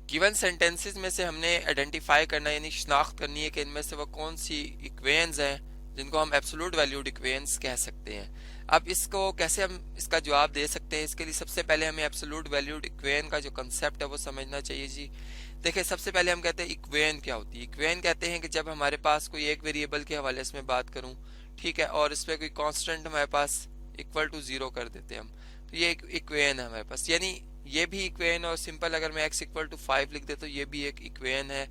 Given sentences में से हमने आइडेंटिफाई करना यानी शिनाख्त करनी है कि इनमें से वो कौन सी इक्वेशंस हैं जिनको हम एब्सोल्यूट वैल्यूड इक्वेशंस कह सकते हैं। अब इसको कैसे हम इसका जवाब दे सकते हैं, इसके लिए सबसे पहले हमें एब्सोल्यूट वैल्यूड इक्वेशन का जो कंसेप्ट है वो समझना चाहिए जी। देखिए, सबसे पहले हम कहते हैं इक्वेशन क्या होती है। इक्वेशन कहते हैं कि जब हमारे पास कोई एक वेरिएबल के हवाले से मैं बात करूं, ठीक है, और इस पे कोई कांस्टेंट हमारे पास इक्वल टू जीरो कर देते हैं हम, तो ये एक इक्वेशन है हमारे पास। यानी ये भी इक्वेशन, और सिंपल अगर मैं x इक्वल टू 5 लिख दे तो ये भी एक इक्वेशन है।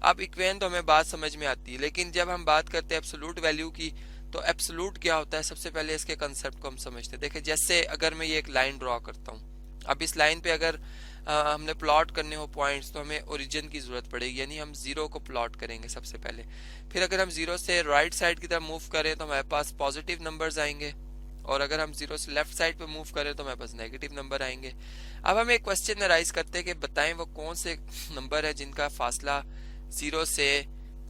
अब इक्वेशन तो हमें बात समझ में आती है, लेकिन जब हम बात करते हैं एब्सोल्यूट वैल्यू की, तो एब्सोल्यूट क्या होता है, सबसे पहले इसके कंसेप्ट को हम समझते हैं। देखिए, जैसे अगर मैं ये एक लाइन ड्रॉ करता हूँ, अब इस लाइन पे अगर हमने प्लॉट करने हो पॉइंट्स, तो हमें ओरिजिन की जरूरत पड़ेगी, यानी हम जीरो को प्लॉट करेंगे सबसे पहले। फिर अगर हम जीरो से राइट साइड की तरफ मूव करें तो हमारे पास पॉजिटिव नंबर्स आएंगे, और अगर हम जीरो से लेफ्ट साइड पे मूव करें तो हमारे पास नेगेटिव नंबर आएंगे। अब हम एक क्वेश्चन राइज करते हैं कि बताएं वो कौन से नंबर है जिनका फासला 0 से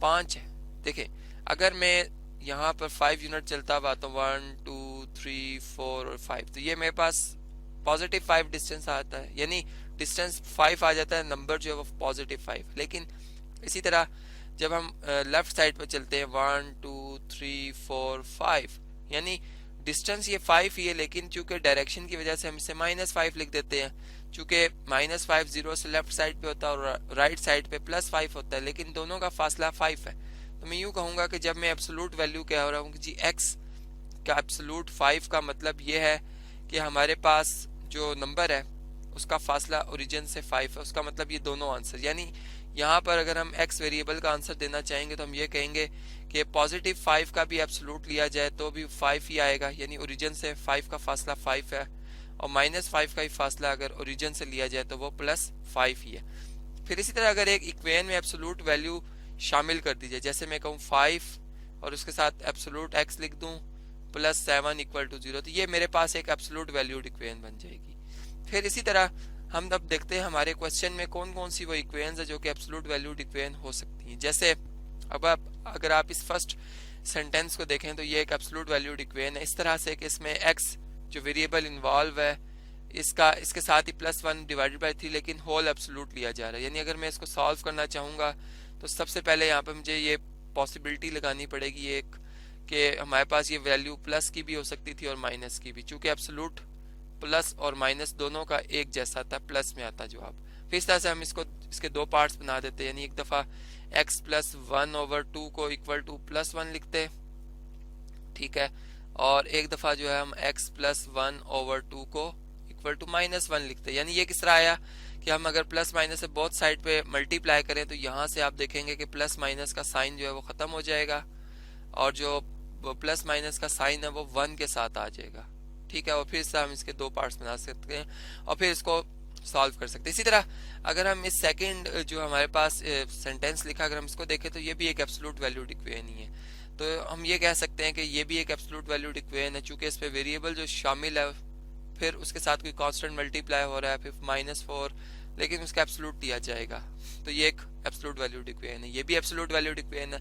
5 है। देखिए, अगर मैं यहाँ पर 5 यूनिट चलता हुआ तो 1 2 3 4 और 5, तो ये मेरे पास पॉजिटिव 5 डिस्टेंस आता है, यानी डिस्टेंस 5 आ जाता है, नंबर जो है वो पॉजिटिव 5। लेकिन इसी तरह जब हम लेफ्ट साइड पर चलते हैं 1 2 3 4 5, यानी डिस्टेंस ये 5 ही है, लेकिन चूंकि डायरेक्शन की वजह से हम इसे -5 लिख देते हैं। चूंकि -5 जीरो से लेफ्ट साइड पे होता है और राइट साइड पे +5 होता है, लेकिन दोनों का फासला 5 है। तो मैं यूं कहूंगा कि जब मैं एब्सोल्यूट वैल्यू कह रहा हूँ कि जी x का एब्सोल्यूट 5 का मतलब ये है कि हमारे पास जो नंबर है उसका फासला ओरिजिन से 5 है, उसका मतलब ये दोनों आंसर। यानी यहाँ पर अगर हम x वेरिएबल का आंसर देना चाहेंगे तो हम ये कहेंगे कि पॉजिटिव 5 का भी एब्सोल्यूट लिया जाए तो भी 5 ही आएगा, यानी ओरिजिन से 5 का फासला 5 है, और -5 का ही फासला अगर ओरिजिन से लिया जाए तो वो +5 ही है। फिर इसी तरह अगर एक इक्वेशन में एब्सोल्यूट वैल्यू शामिल कर दी जाए, जैसे मैं कहूँ 5 और उसके साथ एब्सोल्यूट x लिख दूं +7 इक्वल टू 0, तो ये मेरे पास एक एब्सोल्यूट वैल्यूड इक्वेशन बन जाएगी। फिर इसी तरह हम अब देखते हैं हमारे क्वेश्चन में कौन कौन सी वो इक्वेशंस है जो कि एब्सोल्यूट वैल्यूड इक्वेशन हो सकती हैं। जैसे अब अगर आप इस फर्स्ट सेंटेंस को देखें तो ये एक एब्सोल्यूट वैल्यूड इक्वेशन है, इस तरह से कि इसमें x जो वेरिएबल इन्वॉल्व है इसका इसके साथ ही +1 डिवाइडेड बाई 3, लेकिन होल एब्सोल्यूट लिया जा रहा है। यानी अगर मैं इसको सॉल्व करना चाहूंगा तो सबसे पहले यहाँ पे मुझे ये पॉसिबिलिटी लगानी पड़ेगी एक, कि हमारे पास ये वैल्यू प्लस की भी हो सकती थी और माइनस की भी, चूंकि एब्सोल्यूट प्लस और माइनस दोनों का एक जैसा था, प्लस में आता जवाब। फिर इस तरह से हम इसको इसके दो पार्ट्स बना देते हैं, यानी एक दफा x +1/2 को इक्वल टू +1 लिखते, ठीक है, और एक दफा जो है हम x +1/2 को इक्वल टू -1 लिखते। यानी ये किस तरह आया कि हम अगर प्लस माइनस से बोथ साइड पे मल्टीप्लाई करें तो यहाँ से आप देखेंगे कि प्लस माइनस का साइन जो है वो खत्म हो जाएगा, और जो प्लस माइनस का साइन है वो 1 के साथ आ जाएगा, ठीक है। और फिर से हम इसके दो पार्ट्स बना सकते हैं और फिर इसको सॉल्व कर सकते हैं। इसी तरह अगर हम इस सेकंड जो हमारे पास सेंटेंस लिखा, अगर हम इसको देखें तो ये भी एक एब्सोल्यूट वैल्यूड इक्वेशन ही है। तो हम ये कह सकते हैं कि ये भी एक एब्सोल्यूट वैल्यूड इक्वेशन है, चूंकि इस पे वेरिएबल जो शामिल है फिर उसके साथ कोई कांस्टेंट मल्टीप्लाई हो रहा है, फिर -4, लेकिन उसका एब्सोल्यूट दिया जाएगा, तो ये एक एब्सोल्यूट वैल्यूड इक्वेशन है। ये भी एब्सोल्यूट वैल्यूड इक्वेशन है,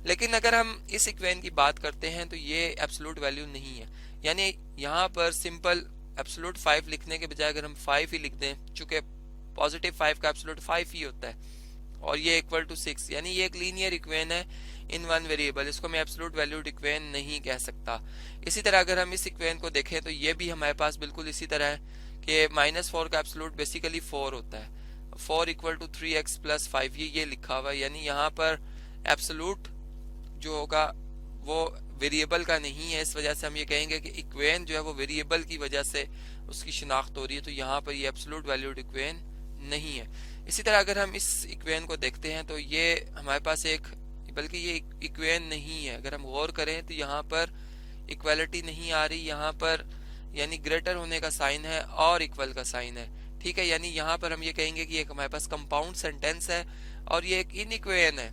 लेकिन अगर हम इस इक्वेशन की बात करते हैं तो ये एब्सोल्यूट वैल्यू नहीं है। यानी यहाँ पर सिंपल एब्सोल्यूट 5 लिखने के बजाय अगर हम 5 ही लिख दें, चूंकि पॉजिटिव 5 का एब्सोल्यूट 5 ही होता है, और ये इक्वल टू 6, यानी ये एक लीनियर इक्वेशन है इन वन वेरिएबल, इसको मैं एब्सोल्यूट वैल्यूड इक्वेशन नहीं कह सकता। इसी तरह अगर हम इस इक्वेशन को देखें तो ये भी हमारे पास बिल्कुल इसी तरह है कि -4 का एब्सोल्यूट बेसिकली 4 होता है, 4 इक्वल टू 3x + 5, ये लिखा हुआ है। यानी यहाँ पर एब्सोल्यूट जो होगा वो वेरिएबल का नहीं है, इस वजह से हम ये कहेंगे कि इक्वेशन जो है वो वेरिएबल की वजह से उसकी शिनाख्त हो रही है, तो यहाँ पर ये एब्सोल्यूट वैल्यूड इक्वेशन नहीं है। इसी तरह अगर हम इस इक्वेशन को देखते हैं तो ये हमारे पास एक, बल्कि ये इक्वेशन नहीं है, अगर हम गौर करें तो यहाँ पर इक्वालिटी नहीं आ रही, यहाँ पर यानी ग्रेटर होने का साइन है और इक्वल का साइन है, ठीक है। यानी यहाँ पर हम ये कहेंगे कि एक हमारे पास कंपाउंड सेंटेंस है और ये एक इन इक्वेशन है,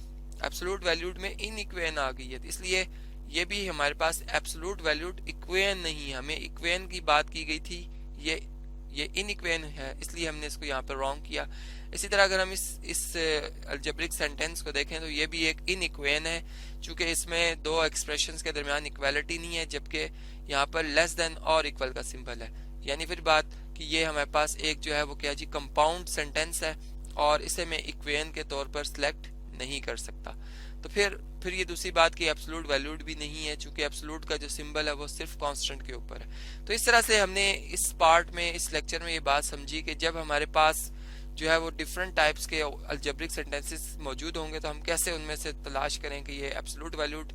एब्सोल्यूट वैल्यूड में इन इक्वेशन आ गई है, इसलिए ये भी हमारे पास एब्सोल्यूट वैल्यूड इक्वेशन नहीं है। हमें इक्वेशन की बात की गई थी, ये इन इक्वेशन है, इसलिए हमने इसको यहाँ पर रॉन्ग किया। इसी तरह अगर हम इस अलजेब्रिक सेंटेंस को देखें तो ये भी एक इन इक्वेशन है, चूंकि इसमें दो एक्सप्रेशंस के दरमियान इक्वालिटी नहीं है, जबकि यहाँ पर लेस देन और इक्वल का सिंबल है। यानी फिर बात कि ये हमारे पास एक जो है वो क्या जी कंपाउंड सेंटेंस है और इसे मैं इक्वेशन के तौर पर सिलेक्ट नहीं कर सकता। तो फिर ये दूसरी बात कि एब्सोल्यूट वैल्यूड भी नहीं है, चूंकि एब्सोल्यूट का जो सिंबल है वो सिर्फ कांस्टेंट के ऊपर है। तो इस तरह से हमने इस पार्ट में, इस लेक्चर में ये बात समझी कि जब हमारे पास जो है वो डिफरेंट टाइप्स के अलजेब्रिक सेंटेंसेस मौजूद होंगे तो हम कैसे उनमें से तलाश करें कि ये एब्सोल्यूट वैल्यूड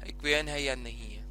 इक्वेशन है या नहीं है।